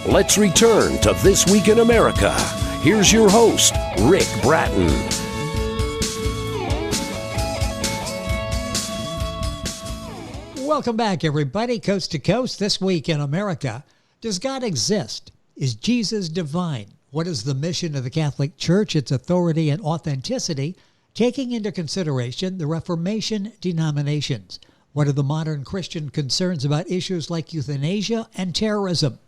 Let's return to This Week in America. Here's your host, Rick Bratton. Welcome back, everybody. Coast to Coast, This Week in America. Does God exist? Is Jesus divine? What is the mission of the Catholic Church, its authority and authenticity, taking into consideration the Reformation denominations? What are the modern Christian concerns about issues like euthanasia and terrorism?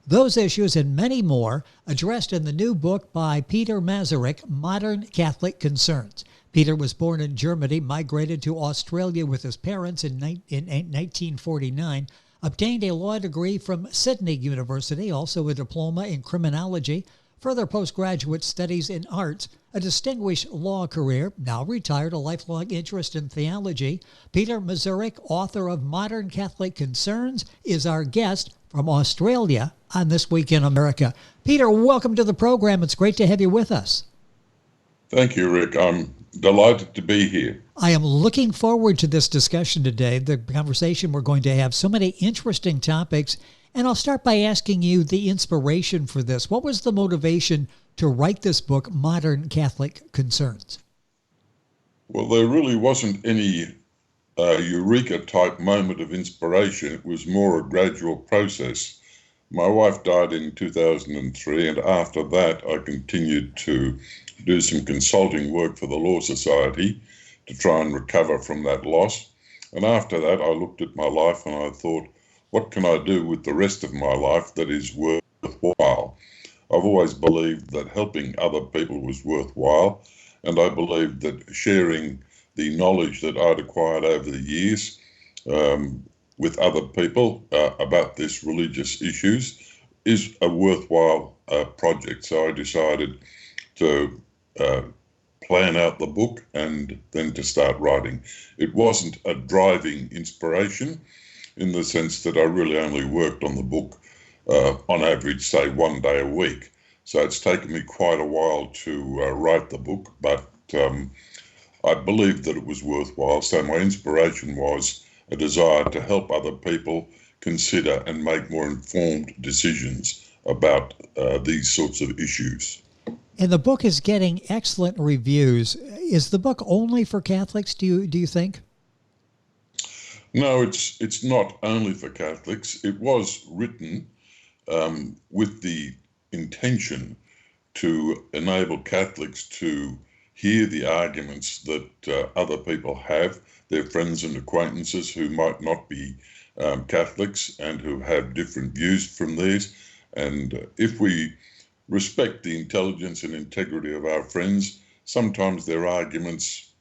Those issues and many more addressed in the new book by Peter Mazurek, Modern Catholic Concerns. Peter was born in Germany, migrated to Australia with his parents in 1949, obtained a law degree from Sydney University, also a diploma in criminology, further postgraduate studies in arts, a distinguished law career, now retired, a lifelong interest in theology. Peter Mazurek, author of Modern Catholic Concerns, is our guest from Australia on This Week in America. Peter, welcome to the program. It's great to have you with us. Thank you, Rick. I'm delighted to be here. I am looking forward to this discussion today, the conversation we're going to have. So many interesting topics. And I'll start by asking you the inspiration for this. What was the motivation to write this book, Modern Catholic Concerns? Well, there really wasn't any eureka-type moment of inspiration. It was more a gradual process. My wife died in 2003, and after that, I continued to do some consulting work for the Law Society to try and recover from that loss. And after that, I looked at my life and I thought, what can I do with the rest of my life that is worthwhile? I've always believed that helping other people was worthwhile, and I believed that sharing the knowledge that I'd acquired over the years with other people about these religious issues is a worthwhile project. So I decided to plan out the book and then to start writing. It wasn't a driving inspiration in the sense that I really only worked on the book on average, say, 1 day a week. So it's taken me quite a while to write the book, but I believed that it was worthwhile. So my inspiration was a desire to help other people consider and make more informed decisions about these sorts of issues. And the book is getting excellent reviews. Is the book only for Catholics, do you think? No, it's not only for Catholics. It was written with the intention to enable Catholics to hear the arguments that other people have, their friends and acquaintances who might not be Catholics and who have different views from theirs. And if we respect the intelligence and integrity of our friends, sometimes their arguments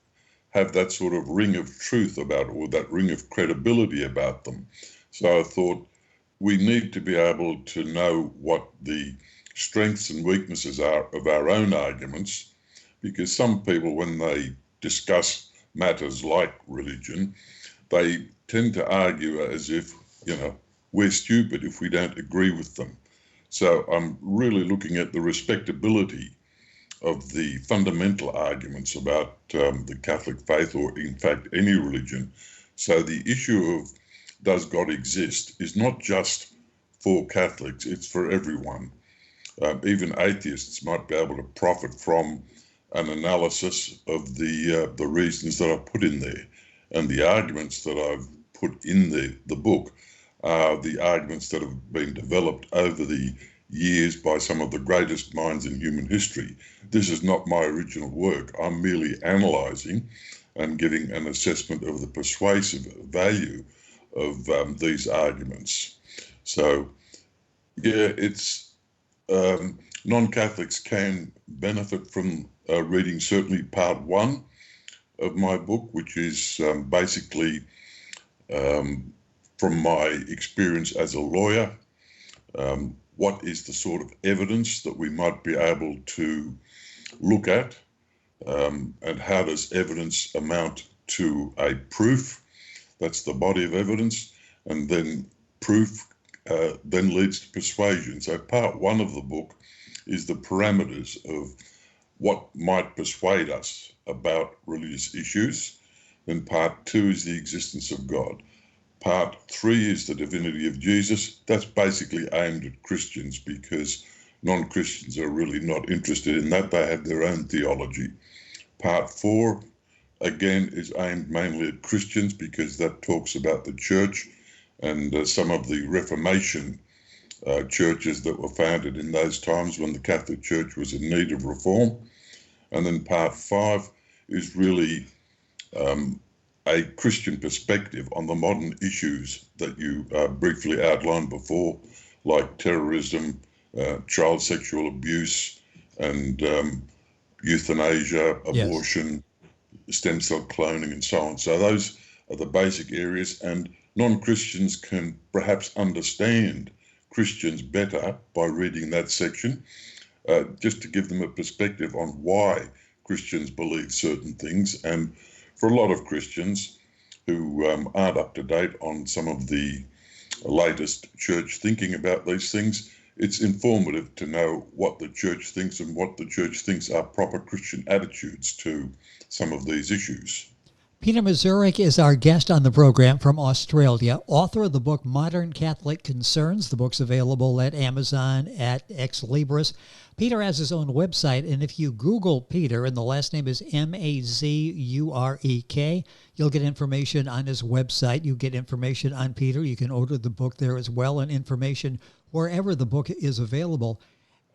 have that sort of ring of truth about, or that ring of credibility about them. So I thought we need to be able to know what the strengths and weaknesses are of our own arguments, because some people, when they discuss matters like religion, they tend to argue as if, we're stupid if we don't agree with them. So I'm really looking at the respectability of the fundamental arguments about the Catholic faith, or in fact any religion. So the issue of does God exist is not just for Catholics, it's for everyone. Even atheists might be able to profit from an analysis of the reasons that I've put in there. And the arguments that I've put in the book are the arguments that have been developed over the years by some of the greatest minds in human history. This is not my original work. I'm merely analysing and giving an assessment of the persuasive value of these arguments. So, yeah, it's non-Catholics can benefit from reading certainly part 1 of my book, which is basically from my experience as a lawyer, what is the sort of evidence that we might be able to look at, and how does evidence amount to a proof? That's the body of evidence, and then proof then leads to persuasion. So part 1 of the book is the parameters of what might persuade us about religious issues. Then part 2 is the existence of God. Part 3 is the Divinity of Jesus. That's basically aimed at Christians because non-Christians are really not interested in that. They have their own theology. Part 4, again, is aimed mainly at Christians because that talks about the church and some of the Reformation churches that were founded in those times when the Catholic Church was in need of reform. And then part 5 is really a Christian perspective on the modern issues that you briefly outlined before, like terrorism, child sexual abuse, and euthanasia, abortion, stem cell cloning, and so on. So those are the basic areas, and non-Christians can perhaps understand Christians better by reading that section, just to give them a perspective on why Christians believe certain things. And for a lot of Christians who aren't up to date on some of the latest church thinking about these things, it's informative to know what the church thinks and what the church thinks are proper Christian attitudes to some of these issues. Peter Mazurek is our guest on the program from Australia, author of the book Modern Catholic Concerns. The book's available at Amazon, at Ex Libris. Peter has his own website, and if you Google Peter, and the last name is Mazurek, you'll get information on his website. You get information on Peter. You can order the book there as well, and information wherever the book is available.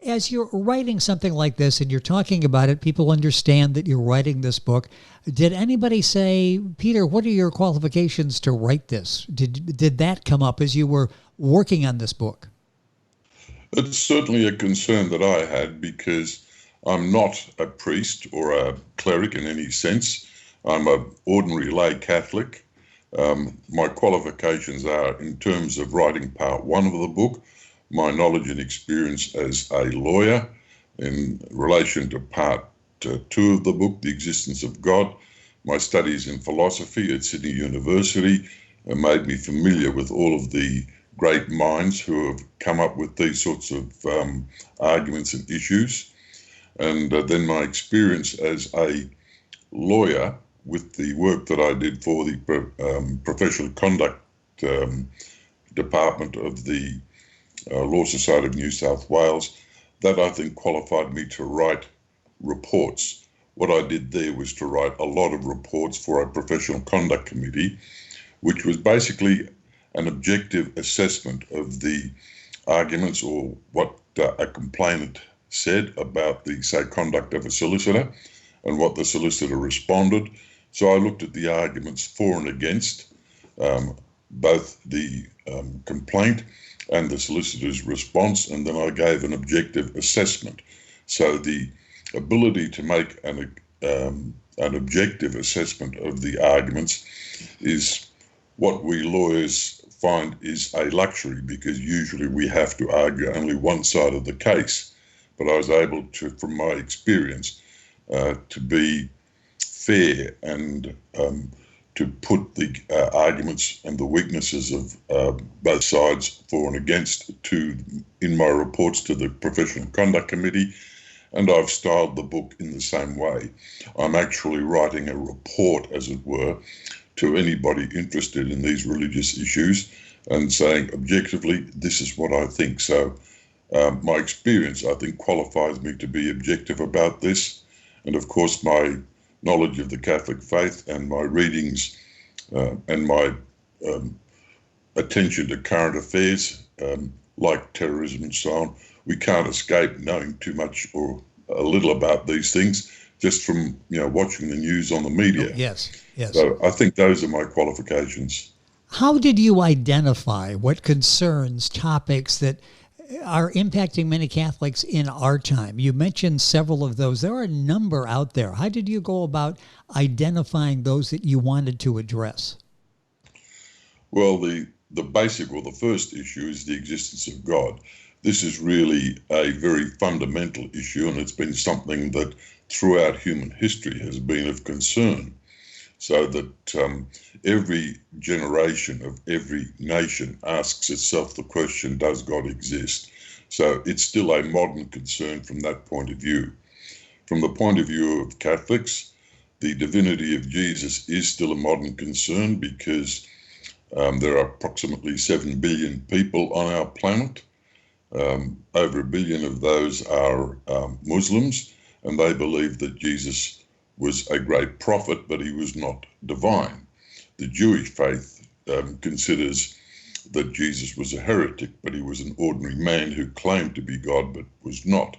As you're writing something like this and you're talking about it, people understand that you're writing this book. Did anybody say, Peter, what are your qualifications to write this? Did that come up as you were working on this book? It's certainly a concern that I had because I'm not a priest or a cleric in any sense. I'm an ordinary lay Catholic. My qualifications are, in terms of writing part 1 of the book, my knowledge and experience as a lawyer in relation to part 2 of the book, The Existence of God. My studies in philosophy at Sydney University made me familiar with all of the great minds who have come up with these sorts of arguments and issues. And then my experience as a lawyer with the work that I did for the Professional Conduct Department of the Law Society of New South Wales, that I think qualified me to write reports. What I did there was to write a lot of reports for a professional conduct committee, which was basically an objective assessment of the arguments or what a complainant said about the, say, conduct of a solicitor and what the solicitor responded. So I looked at the arguments for and against both the complaint and the solicitor's response, and then I gave an objective assessment. So the ability to make an objective assessment of the arguments is what we lawyers find is a luxury, because usually we have to argue only one side of the case. But I was able to, from my experience, to be fair and to put the arguments and the weaknesses of both sides for and against in my reports to the Professional Conduct Committee, and I've styled the book in the same way. I'm actually writing a report, as it were, to anybody interested in these religious issues and saying objectively, this is what I think. So my experience, I think, qualifies me to be objective about this. And of course, my knowledge of the Catholic faith and my readings and my attention to current affairs, like terrorism and so on, we can't escape knowing too much or a little about these things just from watching the news on the media. Oh, yes. So I think those are my qualifications. How did you identify what concerns, topics that are impacting many Catholics in our time? You mentioned several of those. There are a number out there. How did you go about identifying those that you wanted to address? Well, the basic or the first issue is the existence of God. This is really a very fundamental issue, and it's been something that throughout human history has been of concern. So that every generation of every nation asks itself the question, does God exist? So it's still a modern concern from that point of view. From the point of view of Catholics, the divinity of Jesus is still a modern concern because There are approximately 7 billion people on our planet. Over 1 billion of those are Muslims, and they believe that Jesus was a great prophet, but he was not divine. The Jewish faith considers that Jesus was a heretic, but he was an ordinary man who claimed to be God but was not.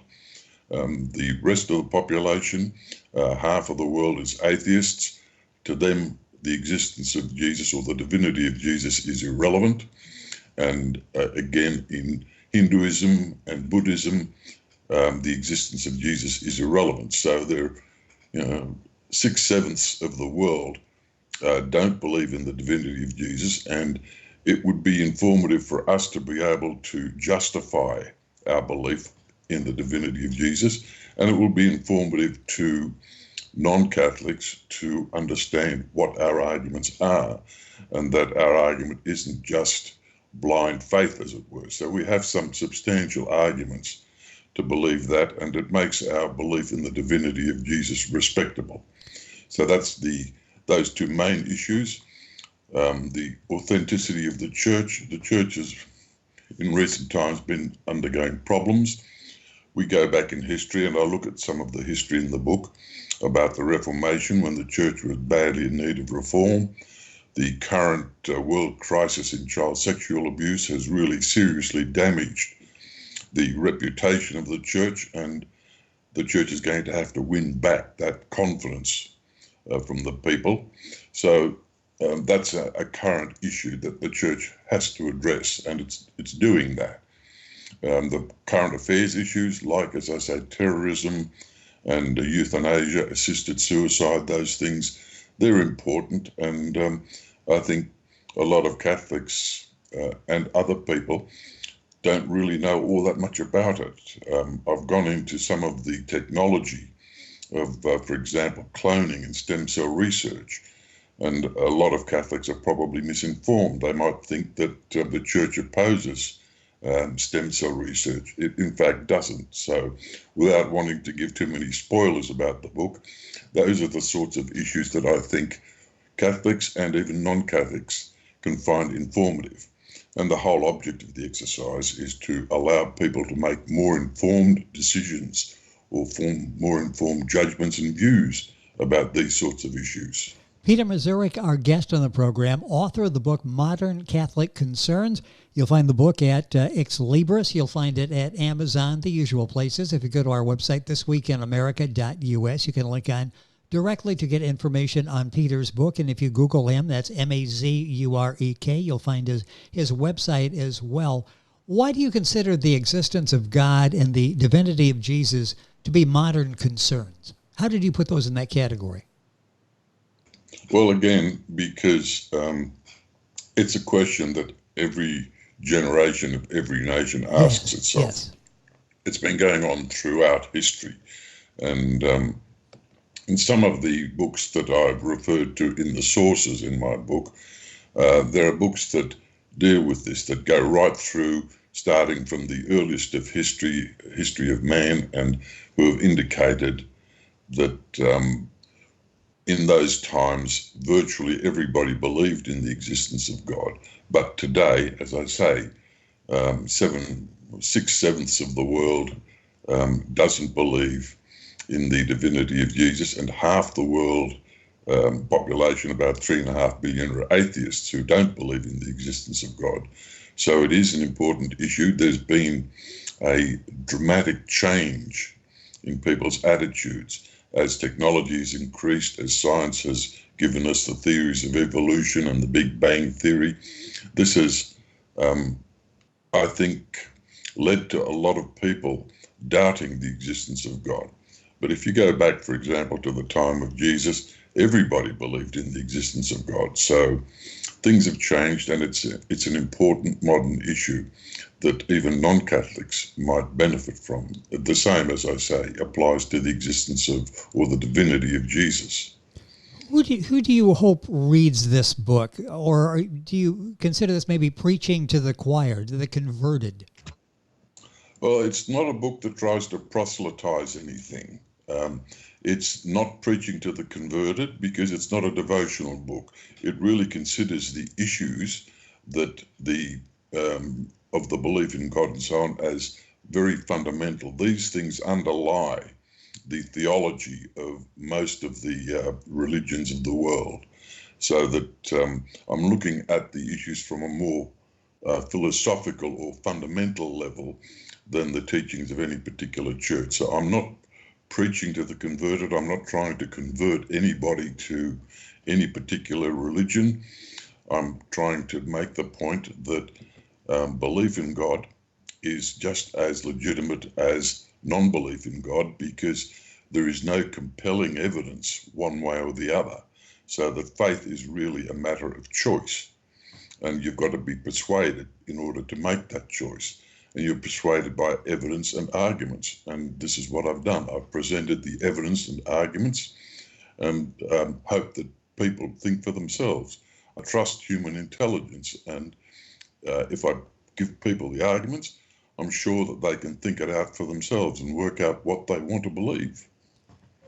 The rest of the population, half of the world, is atheists. To them, the existence of Jesus or the divinity of Jesus is irrelevant. And again, in Hinduism and Buddhism, the existence of Jesus is irrelevant. So there, 6/7 of the world don't believe in the divinity of Jesus, and it would be informative for us to be able to justify our belief in the divinity of Jesus, and it will be informative to non-Catholics to understand what our arguments are, and that our argument isn't just blind faith, as it were. So we have some substantial arguments to believe that, and it makes our belief in the divinity of Jesus respectable. So that's those two main issues. The authenticity of the church. The church has, in recent times, been undergoing problems. We go back in history, and I look at some of the history in the book about the Reformation, when the church was badly in need of reform. The current world crisis in child sexual abuse has really seriously damaged the reputation of the church, and the church is going to have to win back that confidence from the people. So that's a current issue that the church has to address, and it's doing that. The current affairs issues, like, as I say, terrorism and euthanasia, assisted suicide, those things, they're important. And I think a lot of Catholics and other people don't really know all that much about it. I've gone into some of the technology of, for example, cloning and stem cell research. And a lot of Catholics are probably misinformed. They might think that the church opposes stem cell research. It in fact doesn't. So without wanting to give too many spoilers about the book, those are the sorts of issues that I think Catholics and even non-Catholics can find informative. And the whole object of the exercise is to allow people to make more informed decisions or form more informed judgments and views about these sorts of issues. Peter Mazurek, our guest on the program, author of the book Modern Catholic Concerns. You'll find the book at Ex Libris. You'll find it at Amazon, the usual places. If you go to our website, thisweekinamerica.us, you can link on directly to get information on Peter's book. And if you Google him, that's Mazurek, you'll find his website as well. Why do you consider the existence of God and the divinity of Jesus to be modern concerns? How did you put those in that category? Well, again, because it's a question that every generation of every nation asks itself. Yes. It's been going on throughout history. And in some of the books that I've referred to in the sources in my book, there are books that deal with this, that go right through, starting from the earliest of history of man, and who have indicated that in those times, virtually everybody believed in the existence of God. But today, as I say, 6/7 of the world doesn't believe in the divinity of Jesus, and half the world population, about 3.5 billion, are atheists who don't believe in the existence of God. So it is an important issue. There's been a dramatic change in people's attitudes as technology has increased, as science has given us the theories of evolution and the Big Bang Theory. This has, I think, led to a lot of people doubting the existence of God. But if you go back, for example, to the time of Jesus, everybody believed in the existence of God. So things have changed, and it's an important modern issue that even non-Catholics might benefit from. The same, as I say, applies to the existence of, or the divinity of Jesus. Who do you hope reads this book? Or do you consider this maybe preaching to the choir, to the converted? Well, it's not a book that tries to proselytize anything. It's not preaching to the converted because it's not a devotional book. It really considers the issues that of the belief in God and so on as very fundamental. These things underlie the theology of most of the religions of the world, so that I'm looking at the issues from a more philosophical or fundamental level than the teachings of any particular church. So I'm not preaching to the converted. I'm not trying to convert anybody to any particular religion. I'm trying to make the point that belief in God is just as legitimate as non-belief in God, because there is no compelling evidence one way or the other. So that faith is really a matter of choice, and you've got to be persuaded in order to make that choice. And you're persuaded by evidence and arguments, and this is what I've done. I've presented the evidence and arguments and hope that people think for themselves. I trust human intelligence, and if I give people the arguments, I'm sure that they can think it out for themselves and work out what they want to believe.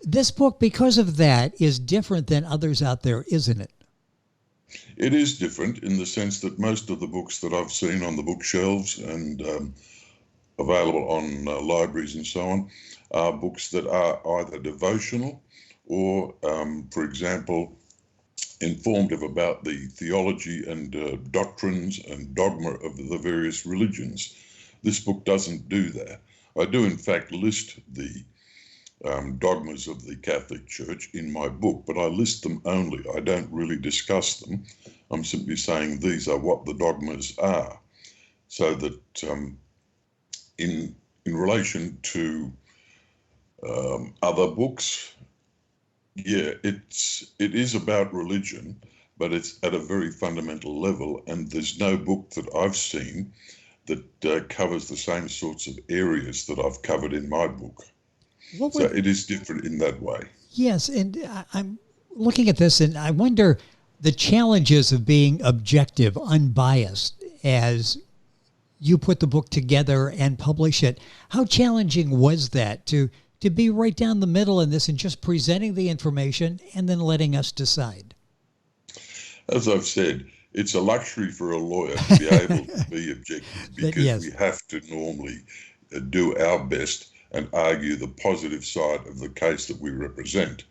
This book, because of that, is different than others out there, isn't it? It is different in the sense that most of the books that I've seen on the bookshelves and available on libraries and so on are books that are either devotional or, for example, informative about the theology and doctrines and dogma of the various religions. This book doesn't do that. I do, in fact, list the dogmas of the Catholic Church in my book, but I list them only. I don't really discuss them. I'm simply saying these are what the dogmas are, so that in relation to other books, yeah, it is about religion, but it's at a very fundamental level, and there's no book that I've seen that covers the same sorts of areas that I've covered in my book. So it is different in that way. Yes, and I'm looking at this, and I wonder the challenges of being objective, unbiased, as you put the book together and publish it. How challenging was that to be right down the middle in this and just presenting the information and then letting us decide? As I've said, it's a luxury for a lawyer to be able to be objective, because we have to normally do our best and argue the positive side of the case that we represent,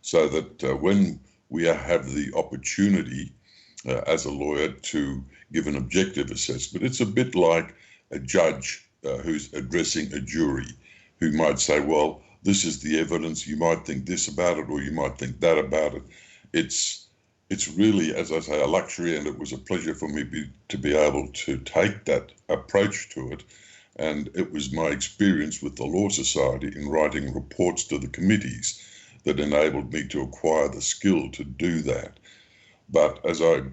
so that when we have the opportunity as a lawyer to give an objective assessment, it's a bit like a judge who's addressing a jury, who might say, well, this is the evidence, you might think this about it, or you might think that about it. It's really, as I say, a luxury, and it was a pleasure for me to be able to take that approach to it. And it was my experience with the Law Society in writing reports to the committees that enabled me to acquire the skill to do that. But as I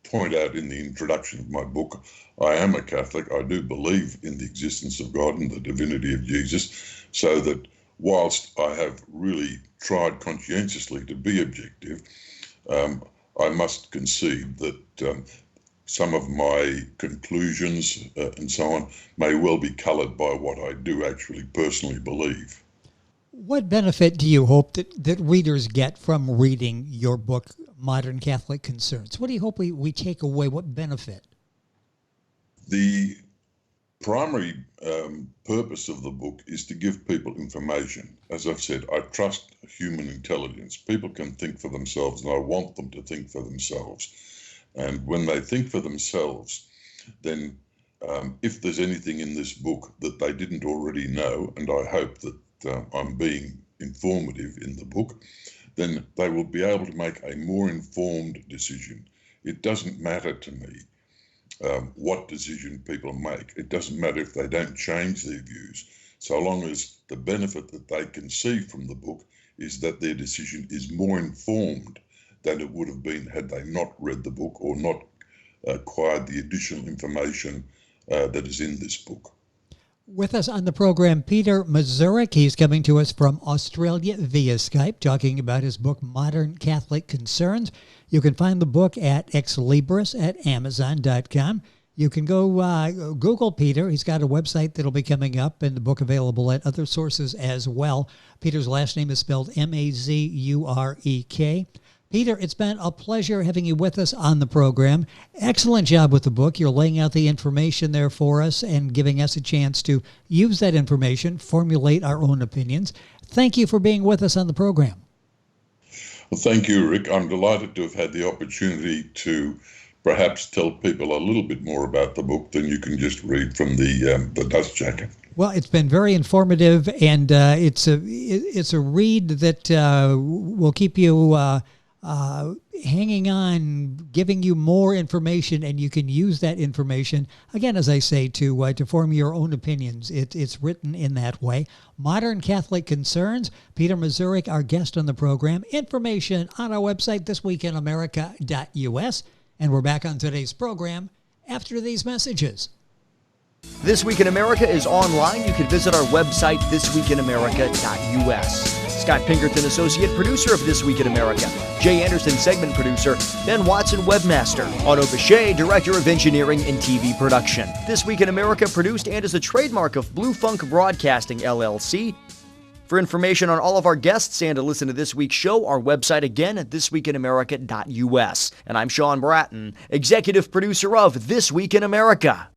point out in the introduction of my book, I am a Catholic. I do believe in the existence of God and the divinity of Jesus, so that whilst I have really tried conscientiously to be objective, I must concede that some of my conclusions and so on may well be coloured by what I do actually personally believe. What benefit do you hope that readers get from reading your book, Modern Catholic Concerns? What do you hope we take away? What benefit? The primary purpose of the book is to give people information. As I've said, I trust human intelligence. People can think for themselves, and I want them to think for themselves. And when they think for themselves, then if there's anything in this book that they didn't already know, and I hope that I'm being informative in the book, then they will be able to make a more informed decision. It doesn't matter to me what decision people make. It doesn't matter if they don't change their views, so long as the benefit that they can see from the book is that their decision is more informed than it would have been had they not read the book or not acquired the additional information that is in this book. With us on the program, Peter Mazurek. He's coming to us from Australia via Skype, talking about his book, Modern Catholic Concerns. You can find the book at Ex Libris at Amazon.com. You can go Google Peter. He's got a website that'll be coming up and the book available at other sources as well. Peter's last name is spelled Mazurek. Peter, it's been a pleasure having you with us on the program. Excellent job with the book. You're laying out the information there for us and giving us a chance to use that information, formulate our own opinions. Thank you for being with us on the program. Well, thank you, Rick. I'm delighted to have had the opportunity to perhaps tell people a little bit more about the book than you can just read from the dust jacket. Well, it's been very informative, and it's a read that will keep you hanging on, giving you more information, and you can use that information, again, as I say, to form your own opinions. It's written in that way. Modern Catholic Concerns, Peter Mazurek, our guest on the program. Information on our website, thisweekinamerica.us. And we're back on today's program after these messages. This Week in America is online. You can visit our website, thisweekinamerica.us. Scott Pinkerton, Associate Producer of This Week in America. Jay Anderson, Segment Producer. Ben Watson, Webmaster. Otto Bechet, Director of Engineering and TV Production. This Week in America produced and is a trademark of Blue Funk Broadcasting, LLC. For information on all of our guests and to listen to this week's show, our website again at thisweekinamerica.us. And I'm Sean Bratton, Executive Producer of This Week in America.